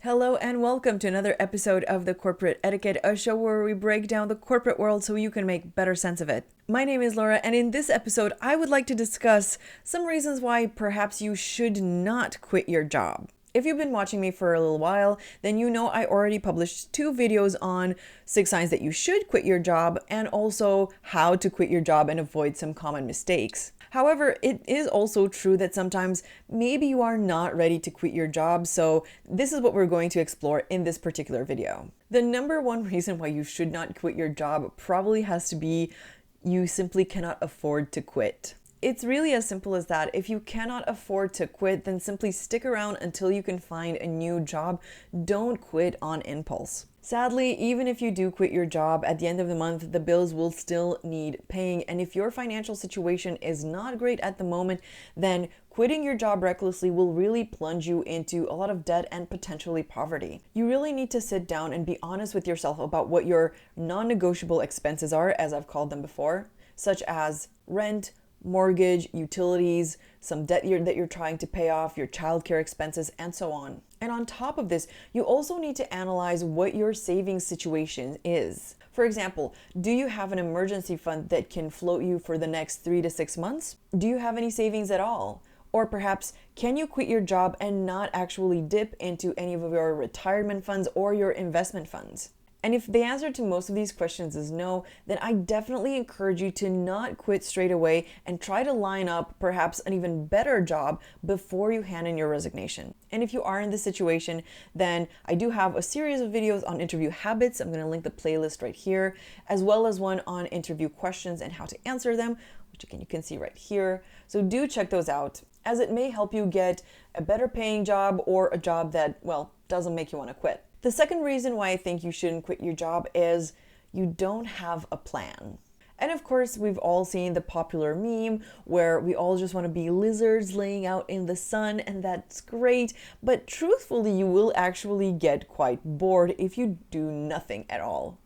Hello and welcome to another episode of The Corporate Etiquette, a show where we break down the corporate world so you can make better sense of it. My name is Laura, and in this episode, I would like to discuss some reasons why perhaps you should not quit your job. If you've been watching me for a little while, then you know I already published 2 videos on 6 signs that you should quit your job and also how to quit your job and avoid some common mistakes. However, it is also true that sometimes maybe you are not ready to quit your job, so this is what we're going to explore in this particular video. The number one reason why you should not quit your job probably has to be you simply cannot afford to quit. It's really as simple as that. If you cannot afford to quit, then simply stick around until you can find a new job. Don't quit on impulse. Sadly, even if you do quit your job, at the end of the month, the bills will still need paying. And if your financial situation is not great at the moment, then quitting your job recklessly will really plunge you into a lot of debt and potentially poverty. You really need to sit down and be honest with yourself about what your non-negotiable expenses are, as I've called them before, such as rent, mortgage, utilities, some debt that you're trying to pay off, your childcare expenses, and so on. And on top of this, you also need to analyze what your savings situation is. For example, do you have an emergency fund that can float you for the next 3 to 6 months? Do you have any savings at all? Or perhaps, can you quit your job and not actually dip into any of your retirement funds or your investment funds? And if the answer to most of these questions is no, then I definitely encourage you to not quit straight away and try to line up perhaps an even better job before you hand in your resignation. And if you are in this situation, then I do have a series of videos on interview habits. I'm going to link the playlist right here, as well as one on interview questions and how to answer them, which again you can see right here. So do check those out, as it may help you get a better paying job or a job that, well, doesn't make you want to quit. The second reason why I think you shouldn't quit your job is you don't have a plan. And of course, we've all seen the popular meme where we all just want to be lizards laying out in the sun, and that's great. But truthfully, you will actually get quite bored if you do nothing at all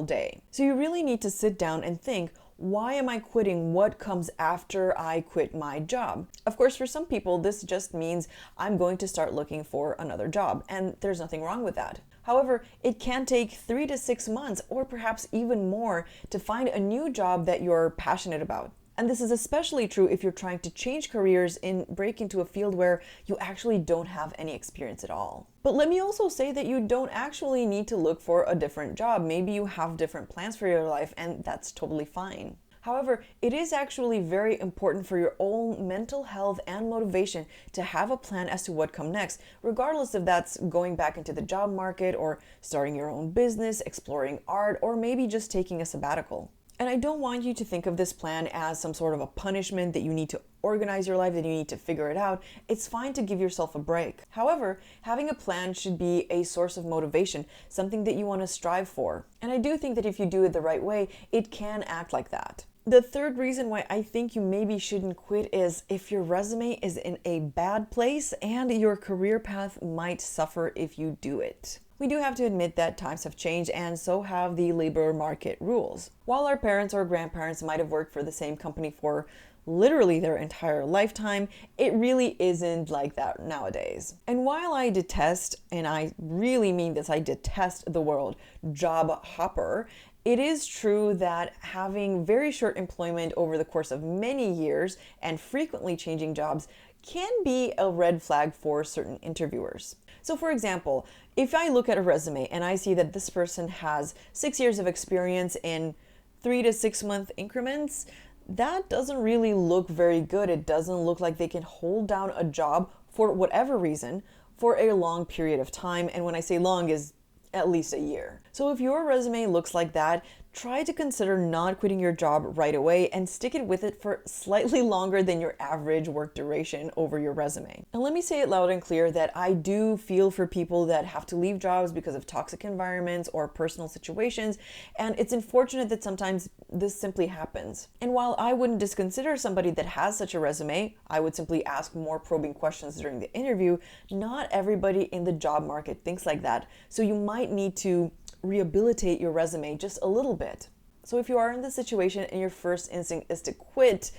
day. So you really need to sit down and think, why am I quitting? What comes after I quit my job? Of course, for some people, this just means I'm going to start looking for another job, and there's nothing wrong with that. However, it can take 3 to 6 months or perhaps even more to find a new job that you're passionate about. And this is especially true if you're trying to change careers and break into a field where you actually don't have any experience at all. But let me also say that you don't actually need to look for a different job. Maybe you have different plans for your life, and that's totally fine. However, it is actually very important for your own mental health and motivation to have a plan as to what comes next, regardless if that's going back into the job market or starting your own business, exploring art, or maybe just taking a sabbatical. And I don't want you to think of this plan as some sort of a punishment that you need to organize your life, that you need to figure it out. It's fine to give yourself a break. However, having a plan should be a source of motivation, something that you want to strive for. And I do think that if you do it the right way, it can act like that. The third reason why I think you maybe shouldn't quit is if your resume is in a bad place and your career path might suffer if you do it. We do have to admit that times have changed, and so have the labor market rules. While our parents or grandparents might have worked for the same company for literally their entire lifetime, it really isn't like that nowadays. And while I detest, and I really mean this, I detest the word job hopper, it is true that having very short employment over the course of many years and frequently changing jobs can be a red flag for certain interviewers. So for example, if I look at a resume and I see that this person has 6 years of experience in 3 to 6 month increments, that doesn't really look very good. It doesn't look like they can hold down a job for whatever reason for a long period of time. And when I say long, is at least a year. So if your resume looks like that, try to consider not quitting your job right away and stick it with it for slightly longer than your average work duration over your resume. And let me say it loud and clear that I do feel for people that have to leave jobs because of toxic environments or personal situations, and it's unfortunate that sometimes this simply happens. And while I wouldn't disconsider somebody that has such a resume, I would simply ask more probing questions during the interview. Not everybody in the job market thinks like that, so you might need to rehabilitate your resume just a little bit. So if you are in this situation and your first instinct is to quit,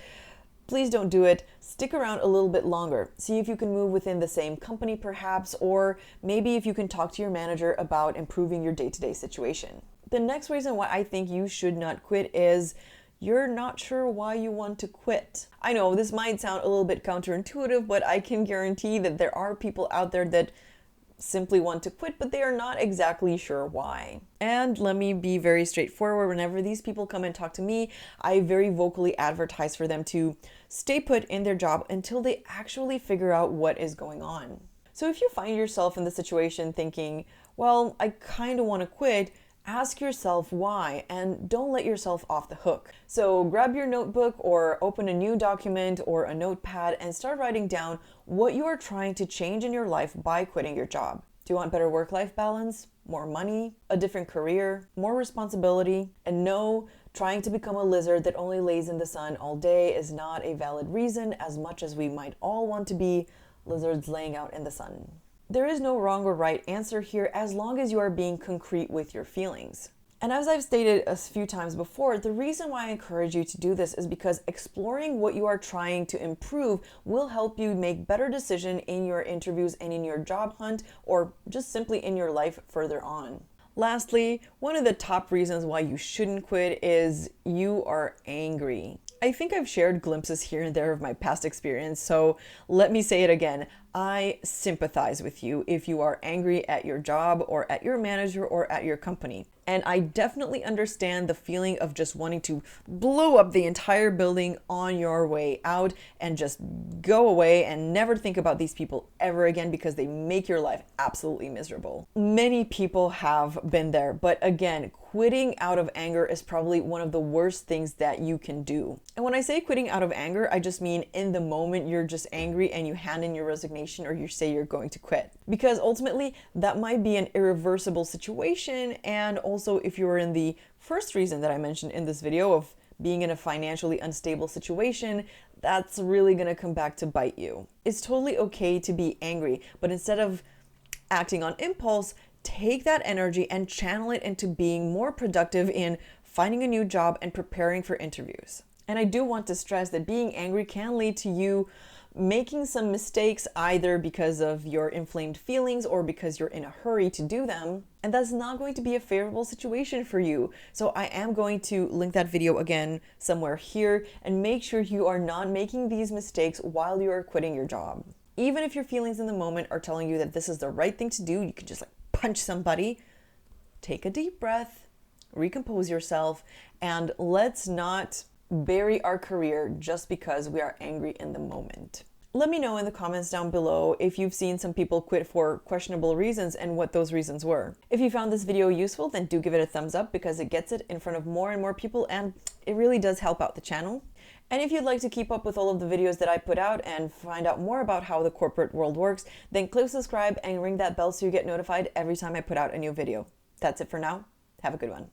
please don't do it. Stick around a little bit longer. See if you can move within the same company perhaps, or maybe if you can talk to your manager about improving your day-to-day situation. The next reason why I think you should not quit is you're not sure why you want to quit. I know this might sound a little bit counterintuitive, but I can guarantee that there are people out there that simply want to quit, but they are not exactly sure why. And let me be very straightforward. Whenever these people come and talk to me, I very vocally advertise for them to stay put in their job until they actually figure out what is going on. So if you find yourself in the situation thinking, well, I kind of want to quit, ask yourself why, and don't let yourself off the hook. So grab your notebook or open a new document or a notepad and start writing down what you are trying to change in your life by quitting your job. Do you want better work-life balance, more money, a different career, more responsibility? And no, trying to become a lizard that only lays in the sun all day is not a valid reason, as much as we might all want to be lizards laying out in the sun. There is no wrong or right answer here as long as you are being concrete with your feelings. And as I've stated a few times before, the reason why I encourage you to do this is because exploring what you are trying to improve will help you make better decisions in your interviews and in your job hunt, or just simply in your life further on. Lastly, one of the top reasons why you shouldn't quit is you are angry. I think I've shared glimpses here and there of my past experience, so let me say it again. I sympathize with you if you are angry at your job or at your manager or at your company. And I definitely understand the feeling of just wanting to blow up the entire building on your way out and just go away and never think about these people ever again because they make your life absolutely miserable. Many people have been there, but again, quitting out of anger is probably one of the worst things that you can do. And when I say quitting out of anger, I just mean in the moment you're just angry and you hand in your resignation or you say you're going to quit. Because ultimately, that might be an irreversible situation. And also, if you're in the first reason that I mentioned in this video of being in a financially unstable situation, that's really going to come back to bite you. It's totally okay to be angry, but instead of acting on impulse, take that energy and channel it into being more productive in finding a new job and preparing for interviews. And I do want to stress that being angry can lead to you making some mistakes, either because of your inflamed feelings or because you're in a hurry to do them. And that's not going to be a favorable situation for you. So I am going to link that video again somewhere here, and make sure you are not making these mistakes while you are quitting your job. Even if your feelings in the moment are telling you that this is the right thing to do, you could just punch somebody, take a deep breath, recompose yourself, and let's not bury our career just because we are angry in the moment. Let me know in the comments down below if you've seen some people quit for questionable reasons and what those reasons were. If you found this video useful, then do give it a thumbs up because it gets it in front of more and more people and it really does help out the channel. And if you'd like to keep up with all of the videos that I put out and find out more about how the corporate world works, then click subscribe and ring that bell so you get notified every time I put out a new video. That's it for now. Have a good one.